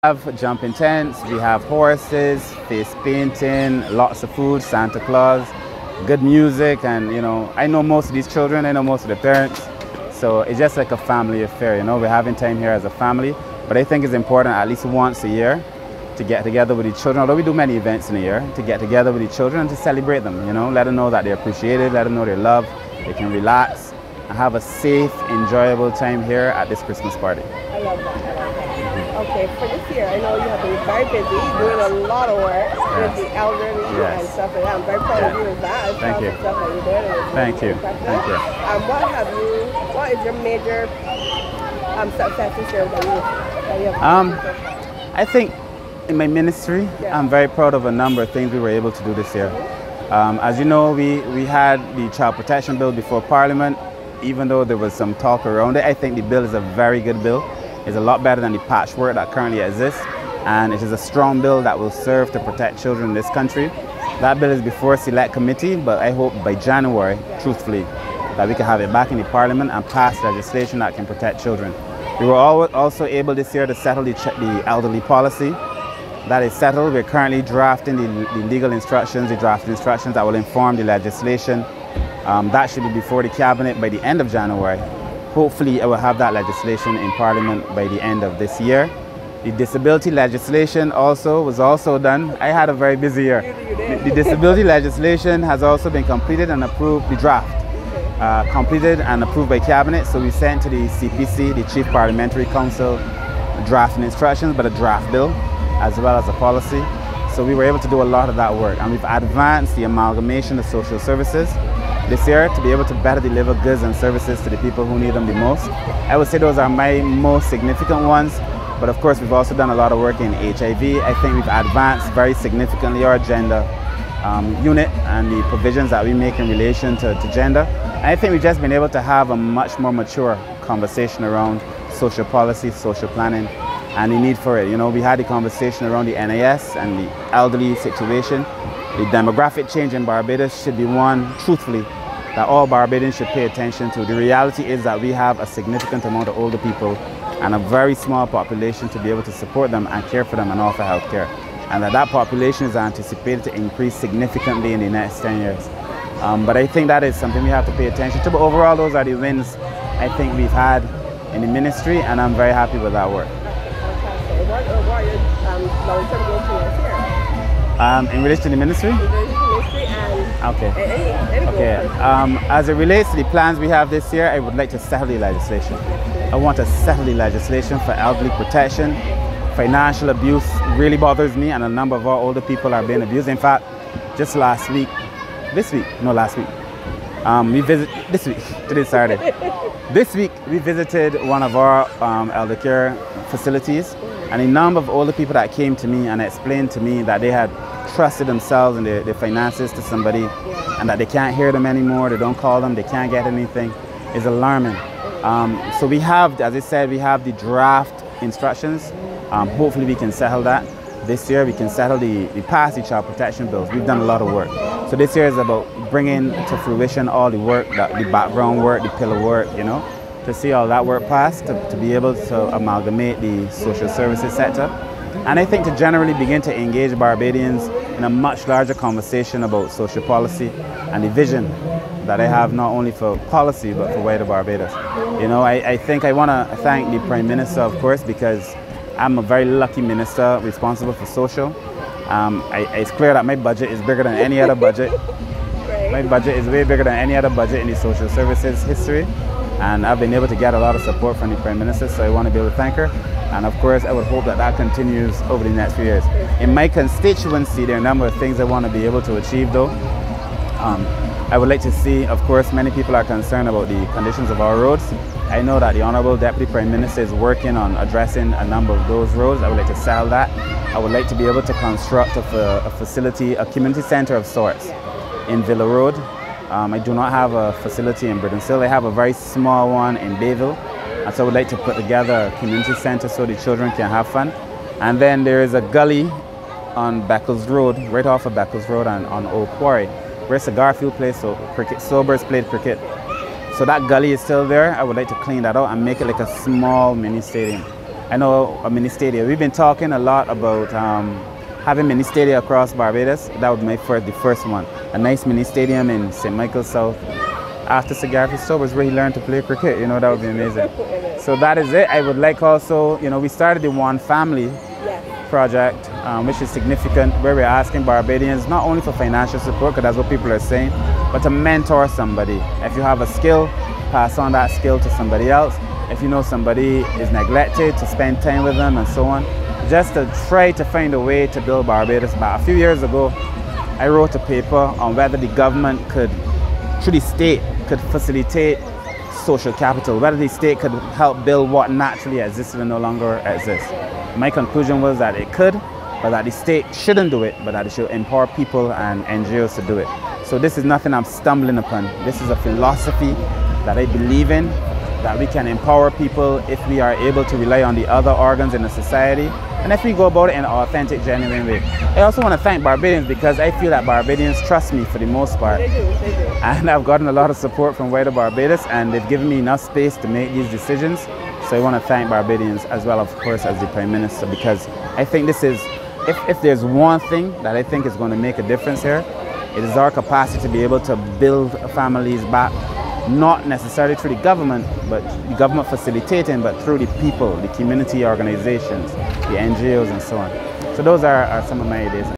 have jumping tents, we have horses, face painting, lots of food, Santa Claus, good music, and you know, I know most of these children, I know most of the parents, so it's just like a family affair, you know, we're having time here as a family, but I think it's important at least once a year to get together with the children, although we do many events in a year, to get together with the children and to celebrate them, you know, let them know that they're appreciated, let them know they're loved, they can relax and have a safe, enjoyable time here at this Christmas party. I love that. Okay, for this year, I know you have been very busy doing a lot of work with the elderly and stuff like that. I'm very proud of you with that. Thank you. Stuff that you're doing. Thank you. Thank you. What is your major success this year that you have? I think in my ministry, I'm very proud of a number of things we were able to do this year. As you know, we had the Child Protection Bill before Parliament. Even though there was some talk around it, I think the bill is a very good bill. It's a lot better than the patchwork that currently exists, and it is a strong bill that will serve to protect children in this country. That bill is before Select Committee, but I hope by January, truthfully, that we can have it back in the Parliament and pass legislation that can protect children. We were also able this year to settle the elderly policy. That is settled. We're currently drafting the legal instructions, the draft instructions that will inform the legislation. That should be before the Cabinet by the end of January. Hopefully, I will have that legislation in Parliament by the end of this year. The disability legislation was also done. I had a very busy year. The disability legislation has also been completed and approved, the draft, completed and approved by Cabinet. So we sent to the CPC, the Chief Parliamentary Council, drafting instructions, but a draft bill, as well as a policy. So we were able to do a lot of that work, and we've advanced the amalgamation of social services this year to be able to better deliver goods and services to the people who need them the most. I would say those are my most significant ones, but of course we've also done a lot of work in HIV. I think we've advanced very significantly our gender unit and the provisions that we make in relation to gender. And I think we've just been able to have a much more mature conversation around social policy, social planning, and the need for it. You know, we had the conversation around the NIS and the elderly situation. The demographic change in Barbados should be one, truthfully, that all Barbadians should pay attention to. The reality is that we have a significant amount of older people and a very small population to be able to support them and care for them and offer health care. And that population is anticipated to increase significantly in the next 10 years. But I think that is something we have to pay attention to. But overall, those are the wins I think we've had in the ministry, and I'm very happy with that work. What are your long-term goals for this year? In relation to the ministry? As it relates to the plans we have this year, I would like to settle the legislation. I want to settle the legislation for elderly protection. Financial abuse really bothers me, and a number of our older people are being abused. In fact, just last week, this week, today's Saturday. This week, we visited one of our elder care facilities, and a number of older people that came to me and explained to me that they had trusted themselves and their finances to somebody, and that they can't hear them anymore, they don't call them, they can't get anything, is alarming. So we have, as I said, we have the draft instructions. Hopefully we can settle that. This year we can settle the Child Protection Bills. We've done a lot of work. So this year is about bringing to fruition all the work, the background work, the pillar work, you know, to see all that work pass, to be able to amalgamate the social services sector. And I think to generally begin to engage Barbadians in a much larger conversation about social policy and the vision that I have not only for policy but for wider Barbados. You know, I think I want to thank the Prime Minister, of course, because I'm a very lucky minister responsible for social. It's clear that my budget is bigger than any other budget. My budget is way bigger than any other budget in the social services history. And I've been able to get a lot of support from the Prime Minister, so I want to be able to thank her. And of course, I would hope that that continues over the next few years. In my constituency, there are a number of things I want to be able to achieve though. I would like to see, of course, many people are concerned about the conditions of our roads. I know that the Honourable Deputy Prime Minister is working on addressing a number of those roads. I would like to settle that. I would like to be able to construct a facility, a community centre of sorts in Villa Road. I do not have a facility in Graydon Sealy. I have a very small one in Bayville. And so I would like to put together a community centre so the children can have fun. And then there is a gully on Beckles Road, right off of Beckles Road and on Old Quarry, where it's a Garfield place, so sobers played cricket. So that gully is still there. I would like to clean that out and make it like a small mini stadium. I know a mini stadium. We've been talking a lot about having mini stadium across Barbados. That would be the first one. A nice mini stadium in St. Michael's South. After Sir Garfield Stowe was where he learned to play cricket. You know, that would be amazing. So that is it. I would like also, you know, we started the One Family project, which is significant, where we're asking Barbadians not only for financial support, because that's what people are saying, but to mentor somebody. If you have a skill, pass on that skill to somebody else. If you know somebody is neglected, to spend time with them and so on. Just to try to find a way to build Barbados back. A few years ago, I wrote a paper on whether the government could, through the state, could facilitate social capital, whether the state could help build what naturally existed and no longer exists. My conclusion was that it could, but that the state shouldn't do it, but that it should empower people and NGOs to do it. So this is nothing I'm stumbling upon. This is a philosophy that I believe in, that we can empower people if we are able to rely on the other organs in the society, and if we go about it in an authentic, genuine way. I also want to thank Barbadians, because I feel that Barbadians trust me for the most part. They do. And I've gotten a lot of support from Wider Barbados, and they've given me enough space to make these decisions. So I want to thank Barbadians as well, of course, as the Prime Minister, because I think this is, if there's one thing that I think is going to make a difference here, it is our capacity to be able to build families back, not necessarily through the government, but the government facilitating, but through the people, the community organizations, the NGOs and so on. So those are some of my ideas.